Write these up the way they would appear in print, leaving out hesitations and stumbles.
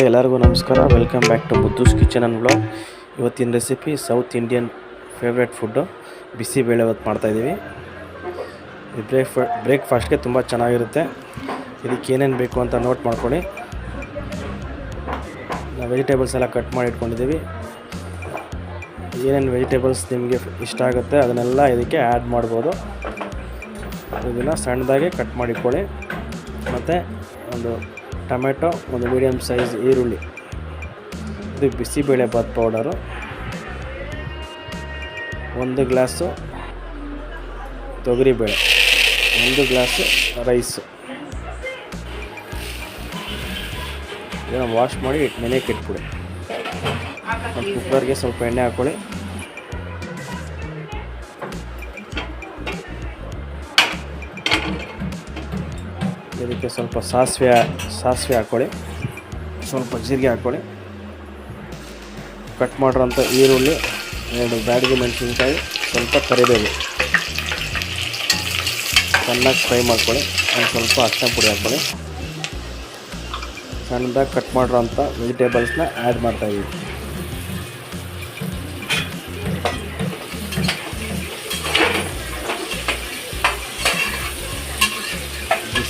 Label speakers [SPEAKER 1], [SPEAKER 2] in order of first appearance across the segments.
[SPEAKER 1] Hi, ಎಲ್ಲರಿಗೂ ನಮಸ್ಕಾರ. Welcome back to Muddu's kitchen and blog. ಇವತ್ತಿನ recipe south Indian favourite food bisibele ಇವತ್ತು ಮಾಡ್ತಾಯಿದ್ದೀವಿ. ಇದು ಬ್ರೇಕ್ಫಾಸ್ಟ್ಗೆ ತುಂಬ ಚೆನ್ನಾಗಿರುತ್ತೆ. ಇದಕ್ಕೆ ಏನೇನು ಬೇಕು ಅಂತ ನೋಟ್ ಮಾಡ್ಕೊಳ್ಳಿ. ನಾವು ವೆಜಿಟೇಬಲ್ಸ್ ಎಲ್ಲ ಕಟ್ ಮಾಡಿ ಇಟ್ಕೊಂಡಿದ್ದೀವಿ. ಏನೇನು ವೆಜಿಟೇಬಲ್ಸ್ ನಿಮಗೆ ಇಷ್ಟ ಆಗುತ್ತೆ ಅದನ್ನೆಲ್ಲ ಇದಕ್ಕೆ ಆ್ಯಡ್ ಮಾಡ್ಬೋದು. ಇದನ್ನು ಸಣ್ಣದಾಗಿ ಕಟ್ ಮಾಡಿಟ್ಕೊಳ್ಳಿ. ಮತ್ತು ಒಂದು ಟೊಮೆಟೊ, ಒಂದು ಮೀಡಿಯಮ್ ಸೈಜ್ ಈರುಳ್ಳಿ, ಇದು ಬಿಸಿಬೇಳೆ ಬಾತ್ ಪೌಡರು, 1 ಗ್ಲಾಸು ತೊಗರಿಬೇಳೆ, 1 ಗ್ಲಾಸು ರೈಸು. ಇದನ್ನು ವಾಶ್ ಮಾಡಿ ನೆನೆಯಕ್ಕೆ ಇಟ್ಬಿಡಿ. ಒಂದು ಕುಕ್ಕರ್ಗೆ ಸ್ವಲ್ಪ ಎಣ್ಣೆ ಹಾಕ್ಕೊಳ್ಳಿ. ಇದಕ್ಕೆ ಸ್ವಲ್ಪ ಸಾಸಿವೆ ಹಾಕ್ಕೊಳ್ಳಿ, ಸ್ವಲ್ಪ ಜೀರಿಗೆ ಹಾಕ್ಕೊಳ್ಳಿ, ಕಟ್ ಮಾಡಿರೋಂಥ ಈರುಳ್ಳಿ, 2 ಬ್ಯಾಡಗಿ ಮೆಣಸಿನ್ಕಾಯಿ, ಸ್ವಲ್ಪ ಕರಿಬೇವು ಚೆನ್ನಾಗಿ ಫ್ರೈ ಮಾಡ್ಕೊಳ್ಳಿ. ಒಂದು ಸ್ವಲ್ಪ ಅರಿಶಿನ ಪುಡಿ ಹಾಕ್ಕೊಳ್ಳಿ. ಸಣ್ಣದಾಗಿ ಕಟ್ ಮಾಡಿರೋಂಥ ವೆಜಿಟೇಬಲ್ಸ್ನ ಆ್ಯಡ್ ಮಾಡ್ತಾಯಿದ್ದೀವಿ.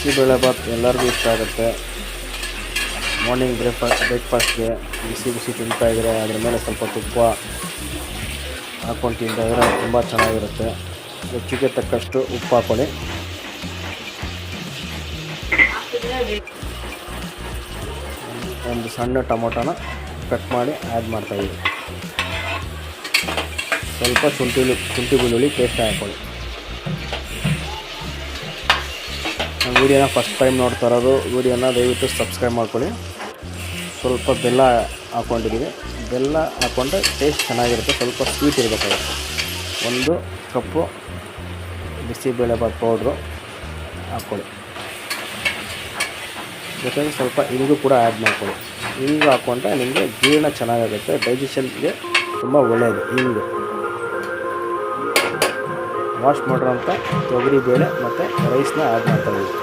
[SPEAKER 1] ಬಿಸಿಬೇಳೆ ಬಾತ್ ಎಲ್ಲರಿಗೂ ಇಷ್ಟ ಆಗುತ್ತೆ. ಮಾರ್ನಿಂಗ್ ಬ್ರೇಕ್ಫಾಸ್ಟ್ಗೆ ಬಿಸಿ ತಿಂತಾಯಿದ್ರೆ ಅದ್ರ ಮೇಲೆ ಸ್ವಲ್ಪ ತುಪ್ಪ ಹಾಕ್ಕೊಂಡು ತಿಂತಾಯಿದ್ರೆ ತುಂಬ ಚೆನ್ನಾಗಿರುತ್ತೆ. ರುಚಿಗೆ ತಕ್ಕಷ್ಟು ಉಪ್ಪು ಹಾಕ್ಕೊಳ್ಳಿ. ಒಂದು ಸಣ್ಣ ಟೊಮೊಟೊನ ಕಟ್ ಮಾಡಿ ಆ್ಯಡ್ ಮಾಡ್ತಾಯಿದ್ದೀವಿ. ಸ್ವಲ್ಪ ಶುಂಠಿ ಬೆಳ್ಳುಳ್ಳಿ ಪೇಸ್ಟ್ ಹಾಕ್ಕೊಳ್ಳಿ. ನಮ್ಮ ವೀಡಿಯೋನ ಫಸ್ಟ್ ಟೈಮ್ ನೋಡ್ತಾ ಇರೋದು ವೀಡಿಯೋನ ದಯವಿಟ್ಟು ಸಬ್ಸ್ಕ್ರೈಬ್ ಮಾಡ್ಕೊಳ್ಳಿ. ಸ್ವಲ್ಪ ಬೆಲ್ಲ ಹಾಕ್ಕೊಂಡಿದ್ದೀವಿ. ಬೆಲ್ಲ ಹಾಕ್ಕೊಂಡ್ರೆ ಟೇಸ್ಟ್ ಚೆನ್ನಾಗಿರುತ್ತೆ, ಸ್ವಲ್ಪ ಸ್ವೀಟ್ ಇರಬೇಕಾಗುತ್ತೆ. 1 ಕಪ್ಪು ಬಿಸಿಬೇಳೆ ಬಾತ್ ಪೌಡ್ರು ಹಾಕ್ಕೊಳ್ಳಿ. ಜೊತೆಗೆ ಸ್ವಲ್ಪ ಇಂಗು ಕೂಡ ಆ್ಯಡ್ ಮಾಡ್ಕೊಳ್ಳಿ. ಇಂಗು ಹಾಕ್ಕೊಂಡ್ರೆ ನಿಮಗೆ ಜೀರ್ಣ ಚೆನ್ನಾಗಾಗುತ್ತೆ, ಡೈಜೆಷನ್ಗೆ ತುಂಬ ಒಳ್ಳೆಯದು. ಇಂಗು ವಾಶ್ ಮಾಡಿರೋಂಥ ತೊಗರಿಬೇಳೆ ಮತ್ತು ರೈಸ್ನ ಆ್ಯಡ್ ಮಾಡ್ತಾಯಿದ್ದೀವಿ.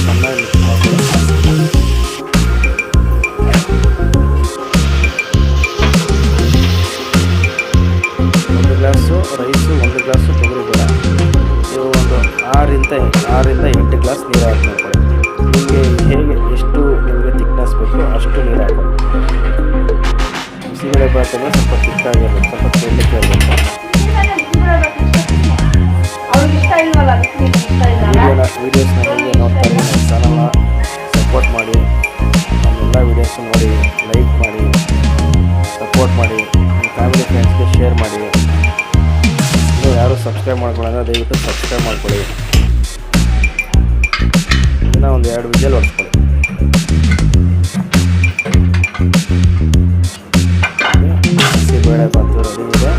[SPEAKER 1] ಚೆನ್ನಾಗಿ ಒಂದು ಗ್ಲಾಸು ರೈಸು, 1 ಗ್ಲಾಸು ತೊಗರಿಬೇಳೆ, ಇದು ಒಂದು 6ರಿಂದ 8 ಗ್ಲಾಸ್ ನೀರು ಆ್ಯಡ್ ಮಾಡ್ಕೊಳ್ಳಿ. ನಿಮಗೆ ಎಷ್ಟು ನಿಮಗೆ ತಿಕ್ನೆಸ್ ಬೇಕು ಅಷ್ಟು ನೀರು ಹಾಕೊಳ್ಳಿ. ಬಿಸಿಬೇಳೆ ಬಾತ್ ಅಂದರೆ ಸ್ವಲ್ಪ ತಿಕ್ಕಾಗಿರಬೇಕು, ಸ್ವಲ್ಪ ತೆಳ್ಳಕ್ಕೆ ಇರಬೇಕು. ವೀಡಿಯೋಸ್ನ ಮುಂದೆ ನೋಡ್ತಾರೆ, ನಮ್ಮ ಚಾನಲ್ನ ಸಪೋರ್ಟ್ ಮಾಡಿ. ನಮ್ಮೆಲ್ಲ ವೀಡಿಯೋಸ್ ನೋಡಿ ಲೈಕ್ ಮಾಡಿ, ಸಪೋರ್ಟ್ ಮಾಡಿ, ನಿಮ್ಮ ಫ್ಯಾಮಿಲಿ ಫ್ರೆಂಡ್ಸ್ಗೆ ಶೇರ್ ಮಾಡಿ. ನೀವು ಯಾರು ಸಬ್ಸ್ಕ್ರೈಬ್ ಮಾಡ್ಕೊಳ್ಳೋದ್ರೆ ದಯವಿಟ್ಟು ಸಬ್ಸ್ಕ್ರೈಬ್ ಮಾಡ್ಕೊಳ್ಳಿ. ಇದನ್ನು ಒಂದು 2 ವಿಷಲ್ ಹೊಡ್ಸ್ಕೊಳ್ಳಿ. ಬಿಸಿಬೇಳೆ ಬಾತ್ ರೆಡಿ ಇದೆ,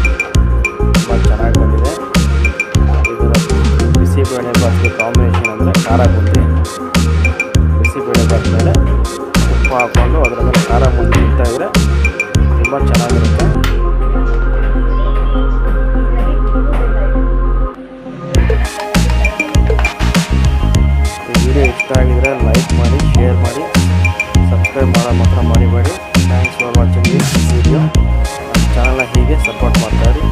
[SPEAKER 1] ತುಂಬ ಚೆನ್ನಾಗಿ ಬಂದಿದೆ. ಇದರ ಬಿಸಿಬೇಳೆ ಬಾತ್ಗೆ ಕಾಂಬಿನೇಷನ್ ಅಂದರೆ ಖಾರ ಬುಂದಿ. ಬಿಸಿಬೇಳೆ ಬಾತ್ ಮೇಲೆ ಉಪ್ಪು ಹಾಕ್ಕೊಂಡು ಅದರ ಮೇಲೆ ಖಾರ ಬುಂದಿ ತಿಂತಾಯಿದ್ರೆ ತುಂಬ ಚೆನ್ನಾಗಿರುತ್ತೆ. ವಿಡಿಯೋ ಇಷ್ಟ ಆಗಿದ್ರೆ ಲೈಕ್ ಮಾಡಿ, ಶೇರ್ ಮಾಡಿ, ಸಬ್ಸ್ಕ್ರೈಬ್ ಮಾಡೋ ಮಾತ್ರ ಮರಿಬೇಡಿ. Thanks for watching this video. ನಮ್ಮ ಚಾನಲ್ನ ಹೀಗೆ ಸಪೋರ್ಟ್ ಮಾಡ್ತಾಯಿರಿ.